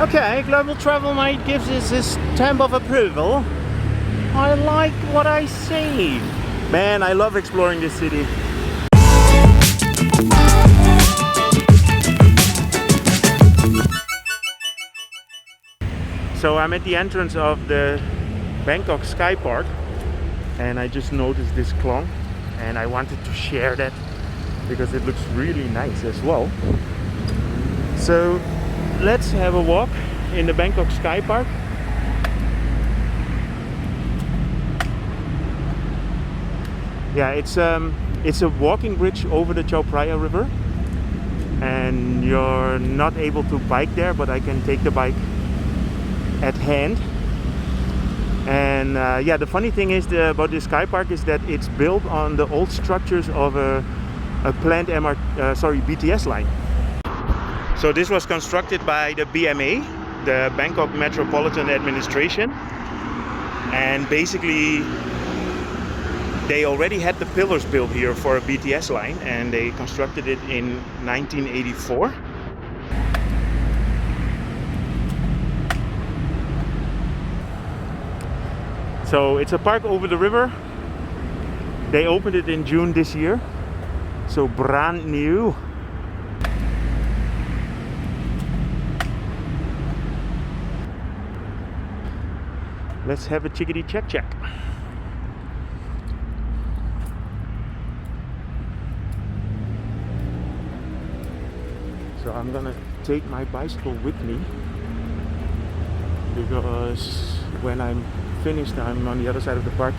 Okay, Global Travel Mate gives us his stamp of approval. I like what I see. Man, I love exploring this city. So I'm at the entrance of the Bangkok Skypark, and I just noticed this Khlong, and I wanted to share that because it looks really nice as well. So let's have a walk in the Bangkok Skypark. Yeah, it's a walking bridge over the Chao Phraya River, and you're not able to bike there, but I can take the bike at hand. And yeah, the funny thing is about this Skypark is that it's built on the old structures of a planned BTS line. So this was constructed by the BMA, the Bangkok Metropolitan Administration, and basically they already had the pillars built here for a BTS line, and they constructed it in 1984. So it's a park over the river. They opened it in June this year, so brand new. Let's have a chickadee check. So I'm gonna take my bicycle with me, because when I'm finished, I'm on the other side of the park.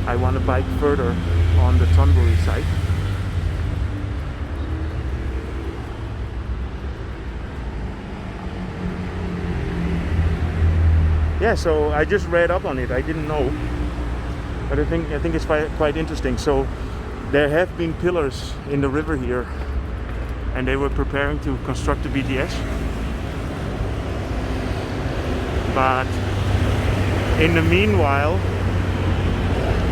I want to bike further on the Thonburi side. Yeah, so I just read up on it. I didn't know, but I think it's quite interesting. So there have been pillars in the river here, and they were preparing to construct the BTS. But in the meanwhile,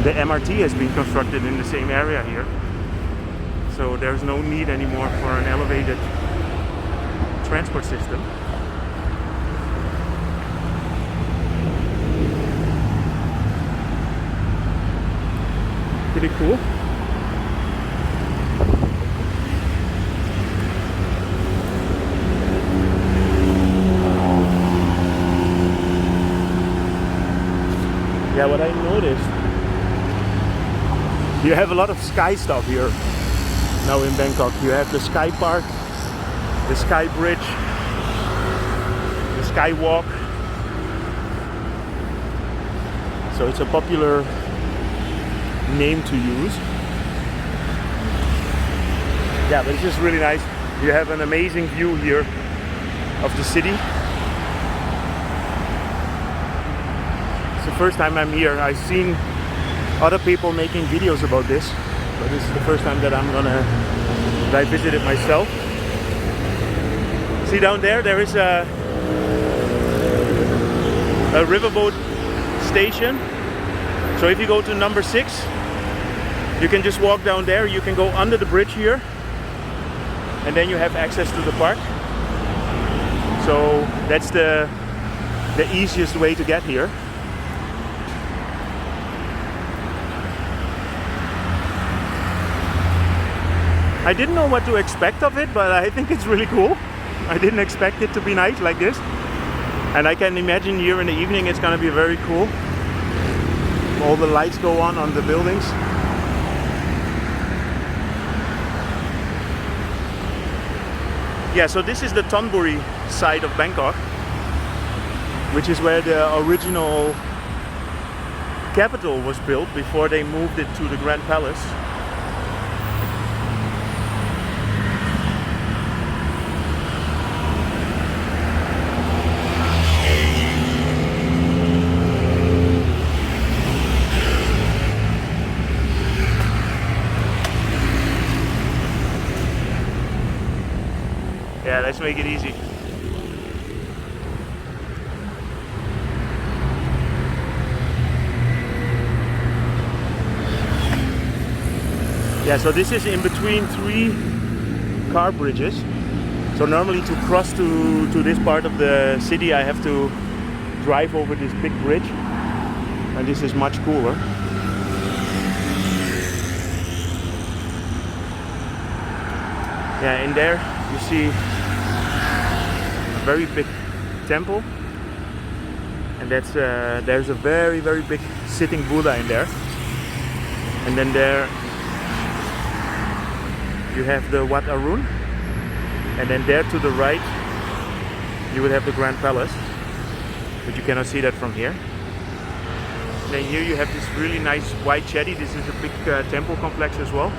the MRT has been constructed in the same area here. So there's no need anymore for an elevated transport system. Pretty cool. Yeah, what I noticed, you have a lot of sky stuff here now in Bangkok. You have the Sky Park, the Sky Bridge, the Sky Walk. So it's a popular name to use. Yeah, but it's just really nice. You have an amazing view here of the city. The first time I'm here. I've seen other people making videos about this, but this is the first time that I visit it myself. See down there, there is a riverboat station. So if you go to number 6, you can just walk down there. You can go under the bridge here, and then you have access to the park. So that's the easiest way to get here. I didn't know what to expect of it, but I think it's really cool. I didn't expect it to be night like this. And I can imagine here in the evening it's gonna be very cool. All the lights go on the buildings. Yeah, so this is the Thonburi side of Bangkok, which is where the original capital was built before they moved it to the Grand Palace. Yeah, let's make it easy. Yeah, so this is in between 3 car bridges. So normally to cross to this part of the city I have to drive over this big bridge, and this is much cooler. Yeah, in there you see a very big temple, and that's there's a very big sitting Buddha in there, and then there you have the Wat Arun, and then there to the right you will have the Grand Palace, but you cannot see that from here. And then here you have this really nice white jetty. This is a big temple complex as well.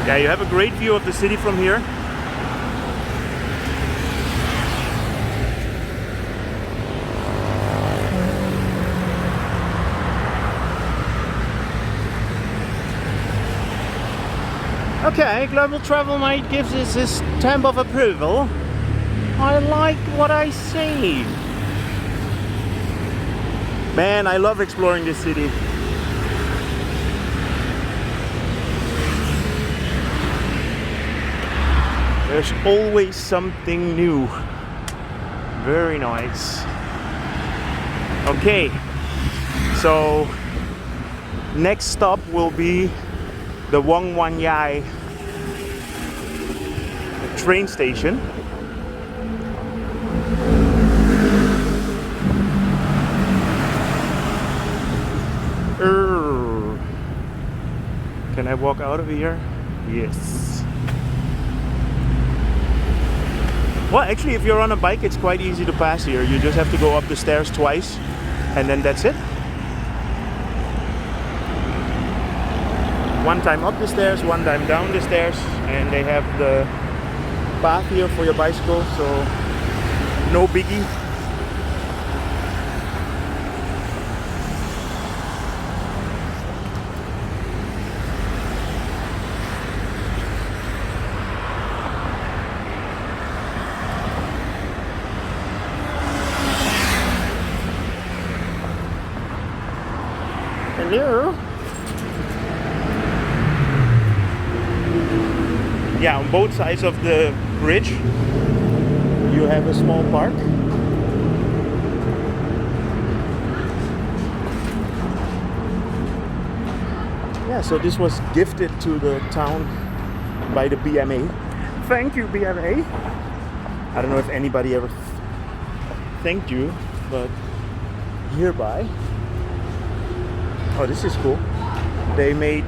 Yeah, you have a great view of the city from here. Okay, Global Travel Mate gives us his stamp of approval. I like what I see. Man, I love exploring this city. There's always something new. Very nice. Okay, so next stop will be the Wong Wan Yai train station. Can I walk out of here? Yes. Well, actually, if you're on a bike, it's quite easy to pass here. You just have to go up the stairs twice, and then that's it. One time up the stairs, one time down the stairs, and they have the path here for your bicycle, so no biggie. Hello. Yeah, on both sides of the bridge you have a small park. Yeah, so this was gifted to the town by the BMA. Thank you, BMA. I don't know if anybody ever thanked you, but hereby. Oh, this is cool. They made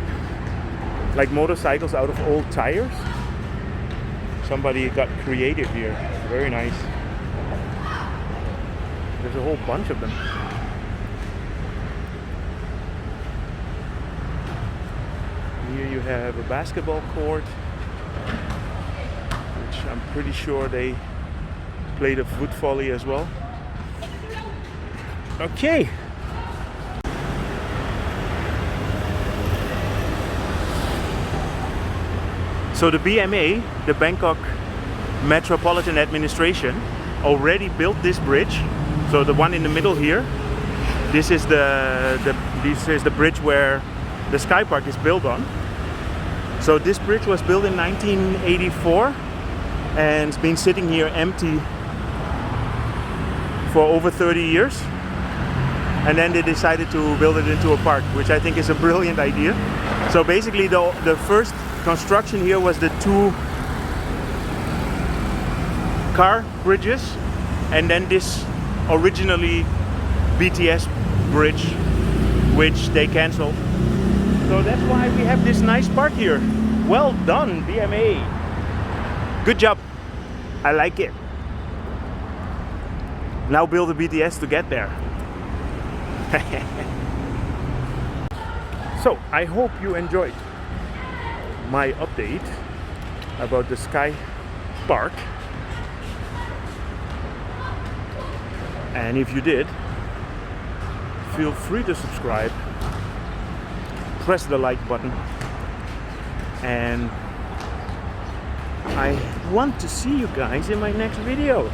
like motorcycles out of old tires. Somebody got creative here. Very nice. There's a whole bunch of them. Here you have a basketball court, which I'm pretty sure they play the foot volley as well. Okay. So the BMA, the Bangkok Metropolitan Administration, already built this bridge. So the one in the middle here, this is the bridge where the skypark is built on. So this bridge was built in 1984 and it's been sitting here empty for over 30 years. And then they decided to build it into a park, which I think is a brilliant idea. So basically the first construction here was the two car bridges, and then this originally BTS bridge, which they cancelled. So that's why we have this nice park here. Well done, BMA. Good job. I like it. Now build a BTS to get there. So I hope you enjoyed my update about the Sky Park, and if you did, feel free to subscribe, press the like button, and I want to see you guys in my next video.